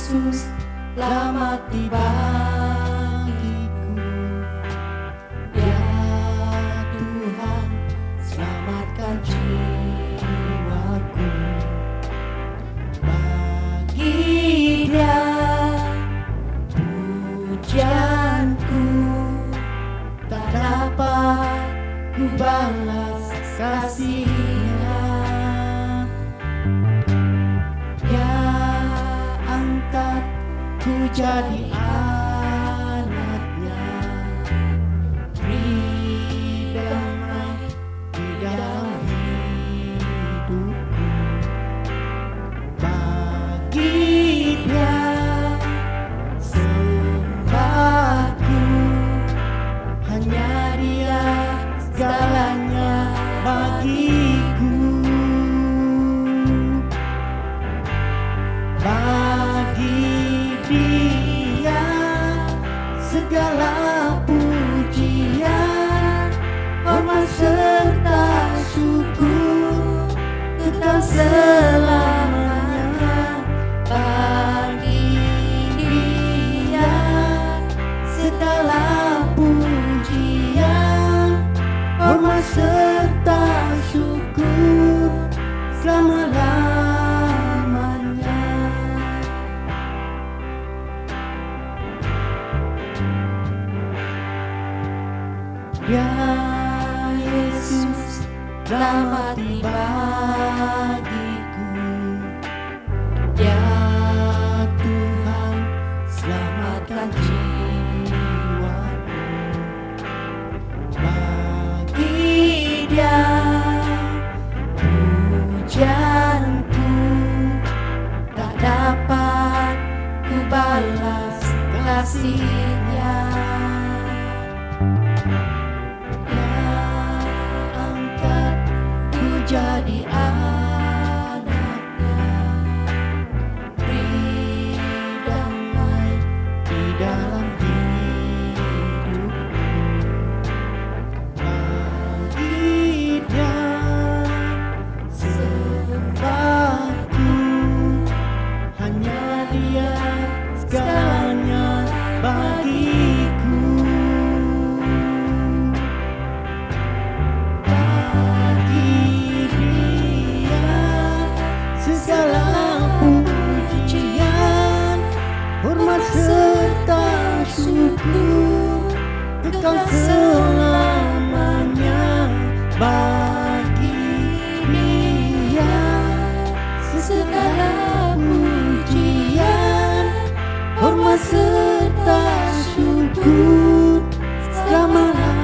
Yesus telah mati bagiku. Ya Tuhan, selamatkan jiwaku. Bagi Dia pujianku tak dapat ku balas kasih-Nya. Dia angkat ku jadi anak-Nya, beri damai di dalam hidupku. Bagi Dia sembahku, hanya Dia segalanya bagiku. Bagi Dia segala pujian, hormat serta syukur kekal selamanya. Bagi Dia segala pujian, hormat serta syukur selama-lamanya. Ya Yesus telah mati bagiku. Ya Tuhan, selamatkan jiwaku. Bagi Dia pujianku tak dapat ku balas kasih-Nya. Jadi anak-Nya, beri damai di dalam hidupku. Bagi Dia sembahku, hanya Dia segalanya bagiku. Segala pujian, hormat serta syukur kekal selamanya. Bagi Dia segala pujian, hormat serta syukur selama-lamanya.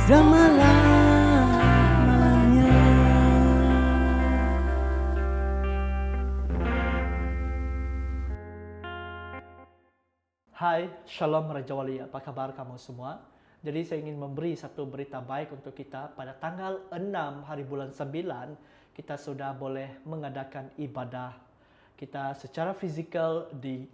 Selama-lamanya. Hai, Shalom Raja Wali, apa kabar kamu semua? Jadi saya ingin memberi satu berita baik untuk kita. Pada tanggal 6 hari bulan 9, kita sudah boleh mengadakan ibadah kita secara fizikal di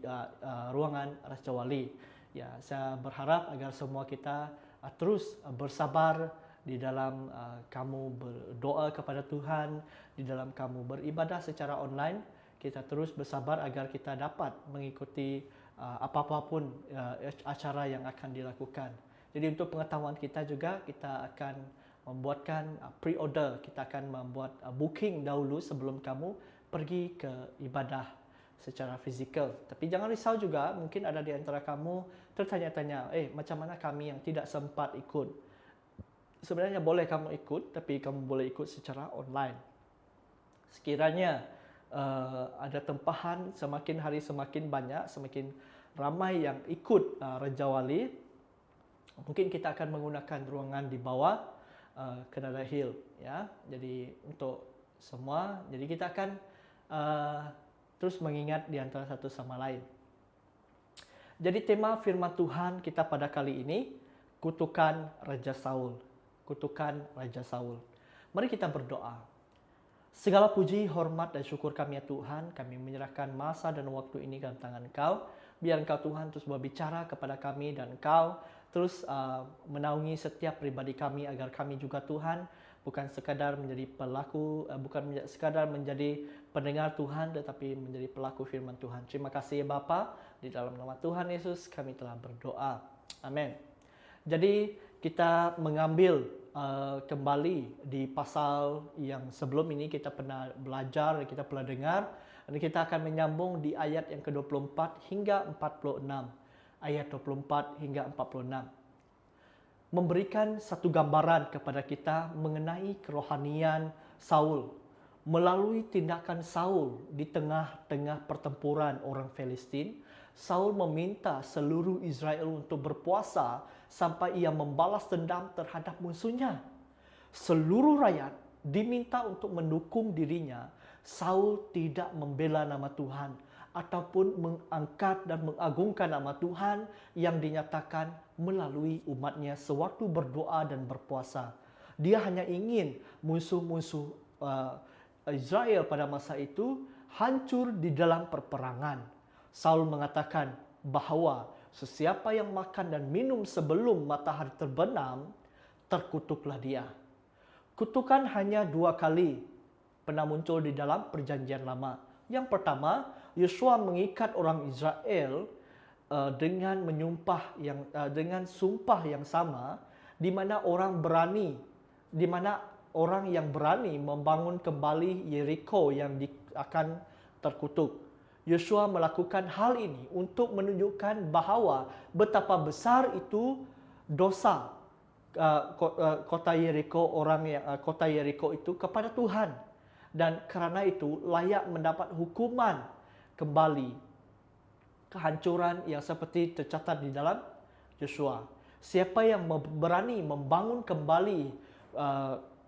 ruangan Raja Wali. Ya, saya berharap agar semua kita terus bersabar di dalam kamu berdoa kepada Tuhan, di dalam kamu beribadah secara online. Kita terus bersabar agar kita dapat mengikuti apapun acara yang akan dilakukan. Jadi untuk pengetahuan kita juga, kita akan membuatkan pre-order, kita akan membuat booking dahulu sebelum kamu pergi ke ibadah secara fizikal. Tapi jangan risau juga, mungkin ada di antara kamu tertanya-tanya, macam mana kami yang tidak sempat ikut? Sebenarnya boleh kamu ikut, tapi kamu boleh ikut secara online. Sekiranya ada tempahan, semakin hari semakin banyak, semakin ramai yang ikut Raja Wali, mungkin kita akan menggunakan ruangan di bawah Canada Hill, ya. Jadi untuk semua, jadi kita akan terus mengingat di antara satu sama lain. Jadi tema firman Tuhan kita pada kali ini, kutukan Raja Saul. Kutukan Raja Saul. Mari kita berdoa. Segala puji, hormat dan syukur kami ya Tuhan, kami menyerahkan masa dan waktu ini dalam tangan Engkau. Biar Engkau Tuhan terus berbicara kepada kami dan Engkau terus menaungi setiap pribadi kami agar kami juga Tuhan bukan sekadar menjadi pelaku, bukan sekadar menjadi pendengar Tuhan tetapi menjadi pelaku firman Tuhan. Terima kasih ya Bapa, di dalam nama Tuhan Yesus kami telah berdoa. Amin. Jadi kita mengambil kembali di pasal yang sebelum ini kita pernah belajar, kita pernah dengar, dan kita akan menyambung di ayat yang ke-24 hingga 46. Ayat 24 hingga 46. Memberikan satu gambaran kepada kita mengenai kerohanian Saul. Melalui tindakan Saul di tengah-tengah pertempuran orang Filistin, Saul meminta seluruh Israel untuk berpuasa sampai ia membalas dendam terhadap musuhnya. Seluruh rakyat diminta untuk mendukung dirinya. Saul tidak membela nama Tuhan ataupun mengangkat dan mengagungkan nama Tuhan yang dinyatakan melalui umatnya sewaktu berdoa dan berpuasa. Dia hanya ingin musuh-musuh Israel pada masa itu hancur di dalam perperangan. Saul mengatakan bahawa sesiapa yang makan dan minum sebelum matahari terbenam, terkutuklah dia. Kutukan hanya 2 kali pernah muncul di dalam perjanjian lama. Yang pertama, Yosua mengikat orang Israel dengan dengan sumpah yang sama, di mana orang yang berani membangun kembali Yeriko yang akan terkutuk. Yosua melakukan hal ini untuk menunjukkan bahawa betapa besar itu dosa kota Yeriko itu kepada Tuhan, dan kerana itu layak mendapat hukuman kembali kehancuran yang seperti tercatat di dalam Yosua. Siapa yang berani membangun kembali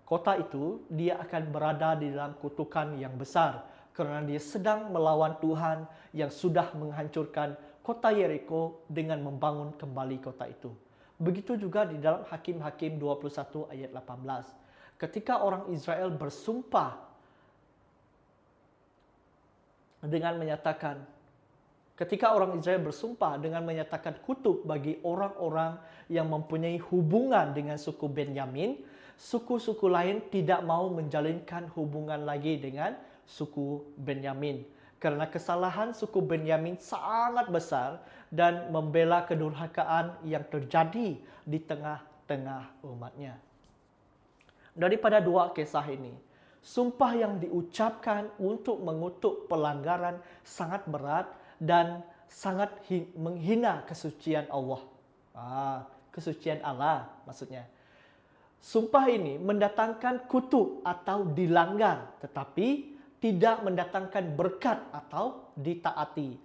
kota itu, dia akan berada di dalam kutukan yang besar kerana dia sedang melawan Tuhan yang sudah menghancurkan kota Yeriko dengan membangun kembali kota itu. Begitu juga di dalam Hakim-Hakim 21 ayat 18. Ketika orang Israel bersumpah dengan menyatakan kutuk bagi orang-orang yang mempunyai hubungan dengan suku Benyamin, suku-suku lain tidak mau menjalinkan hubungan lagi dengan suku Benyamin. Kerana kesalahan suku Benyamin sangat besar dan membela kedurhakaan yang terjadi di tengah-tengah umatnya. Daripada 2 kisah ini, sumpah yang diucapkan untuk mengutuk pelanggaran sangat berat dan sangat menghina kesucian Allah. Kesucian Allah maksudnya. Sumpah ini mendatangkan kutuk atau dilanggar, tetapi tidak mendatangkan berkat atau ditaati.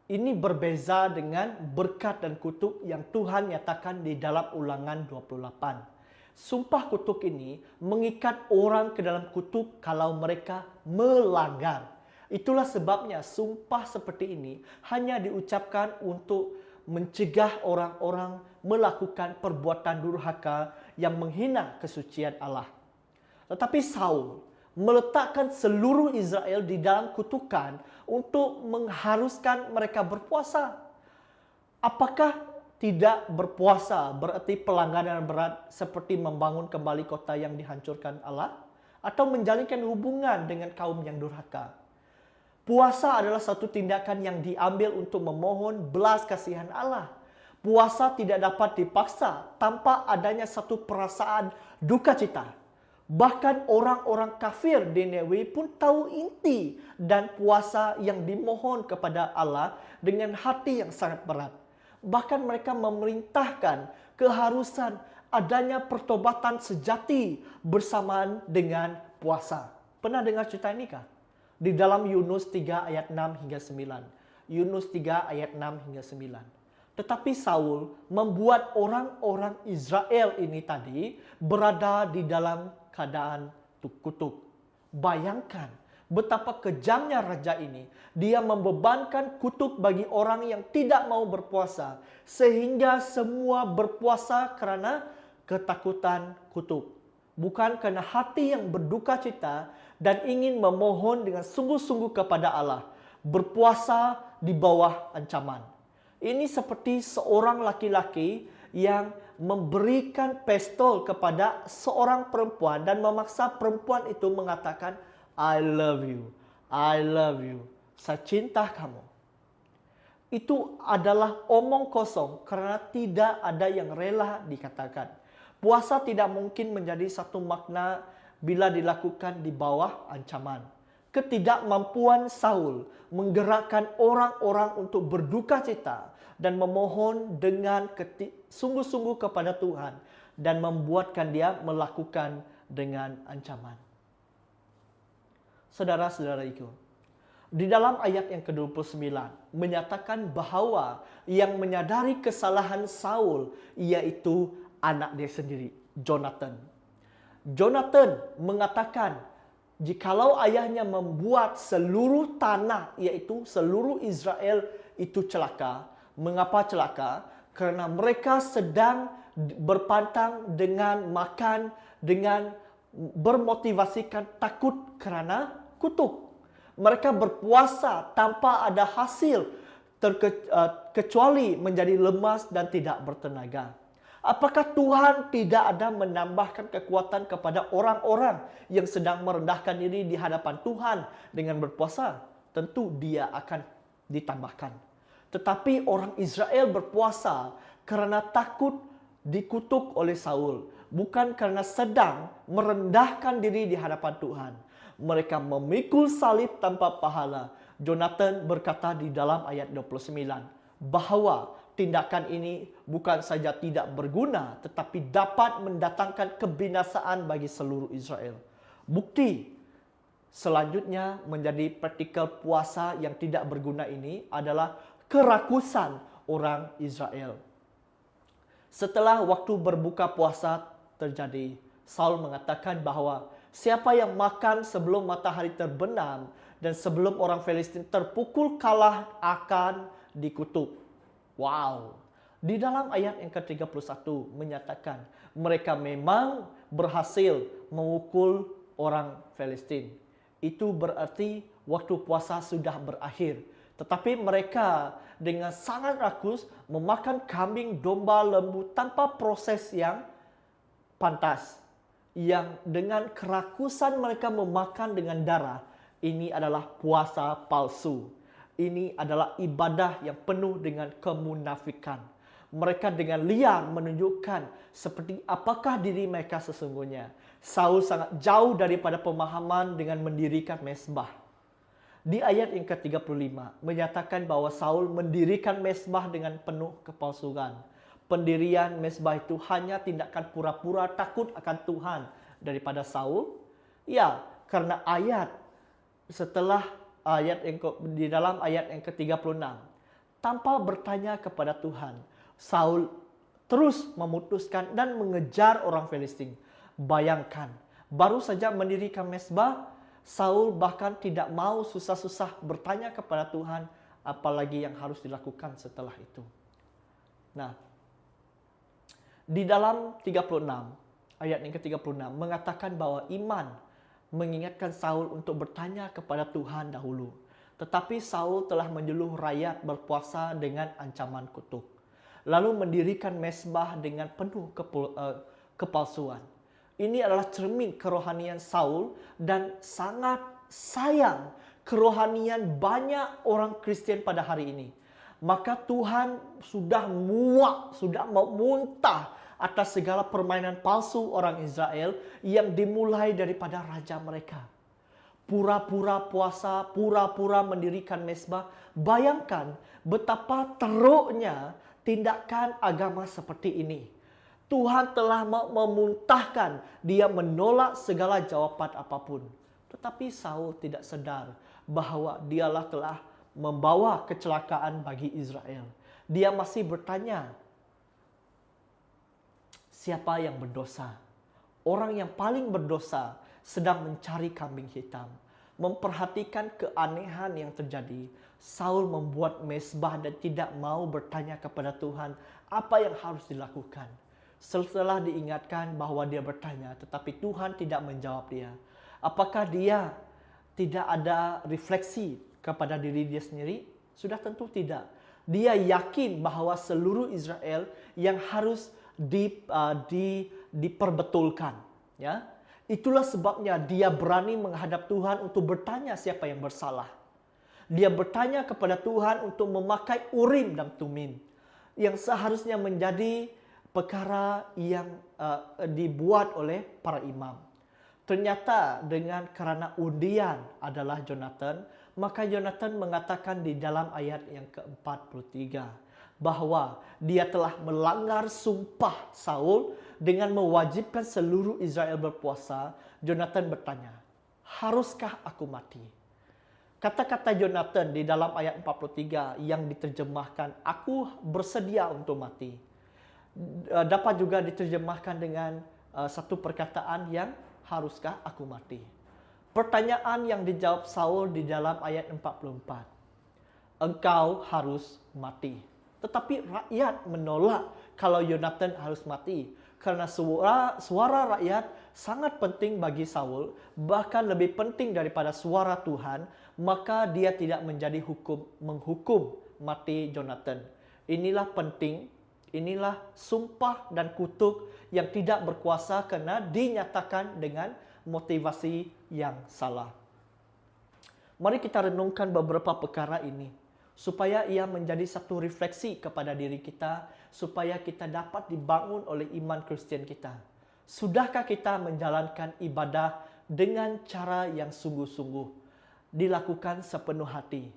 Ini berbeza dengan berkat dan kutuk yang Tuhan nyatakan di dalam Ulangan 28. Sumpah kutuk ini mengikat orang ke dalam kutuk kalau mereka melanggar. Itulah sebabnya sumpah seperti ini hanya diucapkan untuk mencegah orang-orang melakukan perbuatan durhaka yang menghina kesucian Allah. Tetapi Saul meletakkan seluruh Israel di dalam kutukan untuk mengharuskan mereka berpuasa. Apakah tidak berpuasa berarti pelanggaran berat seperti membangun kembali kota yang dihancurkan Allah? Atau menjalinkan hubungan dengan kaum yang durhaka? Puasa adalah satu tindakan yang diambil untuk memohon belas kasihan Allah. Puasa tidak dapat dipaksa tanpa adanya satu perasaan duka cita. Bahkan orang-orang kafir di Nineve pun tahu inti dan puasa yang dimohon kepada Allah dengan hati yang sangat berat. Bahkan mereka memerintahkan keharusan adanya pertobatan sejati bersamaan dengan puasa. Pernah dengar cerita ini kah? Di dalam Yunus 3 ayat 6 hingga 9. Yunus 3 ayat 6 hingga 9. Tetapi Saul membuat orang-orang Israel ini tadi berada di dalam keadaan kutuk. Bayangkan betapa kejamnya raja ini. Dia membebankan kutuk bagi orang yang tidak mau berpuasa. Sehingga semua berpuasa kerana ketakutan kutuk. Bukan kerana hati yang berduka cita dan ingin memohon dengan sungguh-sungguh kepada Allah. Berpuasa di bawah ancaman. Ini seperti seorang laki-laki yang memberikan pistol kepada seorang perempuan dan memaksa perempuan itu mengatakan, I love you, I love you, saya cinta kamu. Itu adalah omong kosong karena tidak ada yang rela dikatakan. Puasa tidak mungkin menjadi satu makna bila dilakukan di bawah ancaman. Ketidakmampuan Saul menggerakkan orang-orang untuk berduka cita dan memohon dengan sungguh-sungguh kepada Tuhan dan membuatkan dia melakukan dengan ancaman. Saudara-saudariku, di dalam ayat yang ke-29 menyatakan bahwa yang menyadari kesalahan Saul yaitu anak dia sendiri, Jonathan. Jonathan mengatakan jikalau ayahnya membuat seluruh tanah yaitu seluruh Israel itu celaka. Mengapa celaka? Karena mereka sedang berpantang dengan makan, dengan bermotivasikan takut karena kutuk. Mereka berpuasa tanpa ada hasil kecuali menjadi lemas dan tidak bertenaga. Apakah Tuhan tidak ada menambahkan kekuatan kepada orang-orang yang sedang merendahkan diri di hadapan Tuhan dengan berpuasa? Tentu dia akan ditambahkan. Tetapi orang Israel berpuasa karena takut dikutuk oleh Saul, bukan karena sedang merendahkan diri di hadapan Tuhan. Mereka memikul salib tanpa pahala. Jonathan berkata di dalam ayat 29 bahwa tindakan ini bukan saja tidak berguna tetapi dapat mendatangkan kebinasaan bagi seluruh Israel. Bukti selanjutnya menjadi praktikal puasa yang tidak berguna ini adalah kerakusan orang Israel. Setelah waktu berbuka puasa terjadi, Saul mengatakan bahwa siapa yang makan sebelum matahari terbenam dan sebelum orang Filistin terpukul kalah akan dikutuk. Wow. Di dalam ayat yang ke-31 menyatakan mereka memang berhasil memukul orang Filistin. Itu berarti waktu puasa sudah berakhir. Tetapi mereka dengan sangat rakus memakan kambing, domba, lembu tanpa proses yang pantas. Yang dengan kerakusan mereka memakan dengan darah. Ini adalah puasa palsu. Ini adalah ibadah yang penuh dengan kemunafikan. Mereka dengan liar menunjukkan seperti apakah diri mereka sesungguhnya. Saul sangat jauh daripada pemahaman dengan mendirikan mezbah. Di ayat yang ke-35 menyatakan bahwa Saul mendirikan mezbah dengan penuh kepalsuan. Pendirian mezbah itu hanya tindakan pura-pura takut akan Tuhan daripada Saul. Ya, karena ayat setelah ayat yang di dalam ayat yang ke-36 tanpa bertanya kepada Tuhan, Saul terus memutuskan dan mengejar orang Filistin. Bayangkan, baru saja mendirikan mezbah, Saul bahkan tidak mau susah-susah bertanya kepada Tuhan, apalagi yang harus dilakukan setelah itu. Nah, di dalam 36, ayat yang ke-36 mengatakan bahwa iman mengingatkan Saul untuk bertanya kepada Tuhan dahulu. Tetapi Saul telah menyuluh rakyat berpuasa dengan ancaman kutuk. Lalu mendirikan mezbah dengan penuh kepalsuan. Ini adalah cermin kerohanian Saul dan sangat sayang kerohanian banyak orang Kristen pada hari ini. Maka Tuhan sudah muak, sudah muntah atas segala permainan palsu orang Israel yang dimulai daripada raja mereka. Pura-pura puasa, pura-pura mendirikan mezbah. Bayangkan betapa teruknya tindakan agama seperti ini. Tuhan telah memuntahkan, dia menolak segala jawaban apapun. Tetapi Saul tidak sadar bahwa dialah telah membawa kecelakaan bagi Israel. Dia masih bertanya, siapa yang berdosa? Orang yang paling berdosa sedang mencari kambing hitam. Memperhatikan keanehan yang terjadi, Saul membuat mezbah dan tidak mau bertanya kepada Tuhan apa yang harus dilakukan. Setelah diingatkan bahwa dia bertanya, tetapi Tuhan tidak menjawab dia. Apakah dia tidak ada refleksi kepada diri dia sendiri? Sudah tentu tidak. Dia yakin bahwa seluruh Israel yang harus diperbetulkan. Ya, itulah sebabnya dia berani menghadap Tuhan untuk bertanya siapa yang bersalah. Dia bertanya kepada Tuhan untuk memakai Urim dan Tumim yang seharusnya menjadi perkara yang dibuat oleh para imam. Ternyata karena undian adalah Jonathan, maka Jonathan mengatakan di dalam ayat yang ke-43 bahwa dia telah melanggar sumpah Saul dengan mewajibkan seluruh Israel berpuasa. Jonathan bertanya, haruskah aku mati? Kata-kata Jonathan di dalam ayat 43 yang diterjemahkan, aku bersedia untuk mati, dapat juga diterjemahkan dengan satu perkataan yang haruskah aku mati. Pertanyaan yang dijawab Saul di dalam ayat 44. Engkau harus mati. Tetapi rakyat menolak kalau Jonathan harus mati. Karena suara rakyat sangat penting bagi Saul, bahkan lebih penting daripada suara Tuhan, maka dia tidak menjadi menghukum mati Jonathan. Inilah penting, inilah sumpah dan kutuk yang tidak berkuasa karena dinyatakan dengan motivasi yang salah. Mari kita renungkan beberapa perkara ini supaya ia menjadi satu refleksi kepada diri kita, supaya kita dapat dibangun oleh iman Kristen kita. Sudahkah kita menjalankan ibadah dengan cara yang sungguh-sungguh, dilakukan sepenuh hati?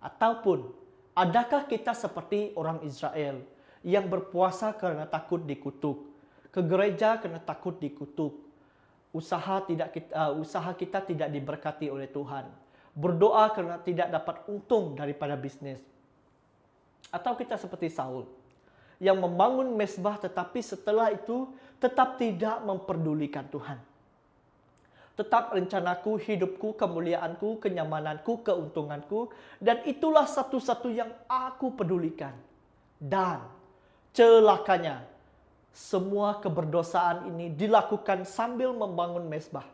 Ataupun adakah kita seperti orang Israel yang berpuasa karena takut dikutuk, ke gereja karena takut dikutuk, usaha kita tidak diberkati oleh Tuhan, berdoa karena tidak dapat untung daripada bisnis? Atau kita seperti Saul yang membangun mezbah tetapi setelah itu tetap tidak memperdulikan Tuhan. Tetap rencanaku, hidupku, kemuliaanku, kenyamananku, keuntunganku, dan itulah satu-satu yang aku pedulikan. Dan celakanya, semua keberdosaan ini dilakukan sambil membangun mezbah.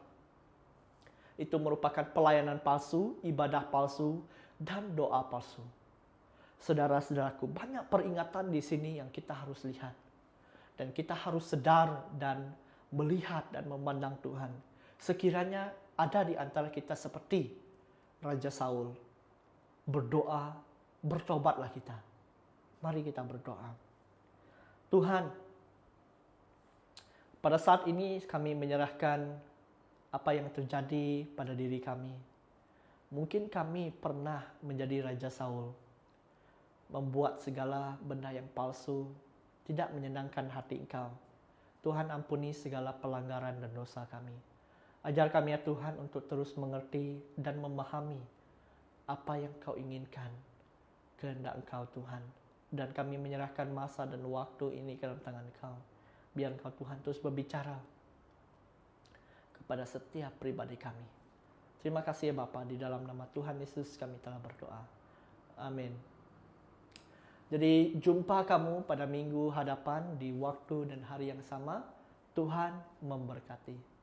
Itu merupakan pelayanan palsu, ibadah palsu, dan doa palsu. Saudara-saudaraku, banyak peringatan di sini yang kita harus lihat. Dan kita harus sadar dan melihat dan memandang Tuhan. Sekiranya ada di antara kita seperti Raja Saul, berdoa, bertobatlah kita. Mari kita berdoa. Tuhan, pada saat ini kami menyerahkan apa yang terjadi pada diri kami. Mungkin kami pernah menjadi Raja Saul, membuat segala benda yang palsu, tidak menyenangkan hati Engkau. Tuhan, ampuni segala pelanggaran dan dosa kami. Ajar kami ya Tuhan untuk terus mengerti dan memahami apa yang Kau inginkan, kehendak Engkau Tuhan. Dan kami menyerahkan masa dan waktu ini ke dalam tangan Kau. Biar Engkau Tuhan terus berbicara kepada setiap pribadi kami. Terima kasih ya Bapa, di dalam nama Tuhan Yesus kami telah berdoa. Amin. Jadi jumpa kamu pada minggu hadapan di waktu dan hari yang sama. Tuhan memberkati.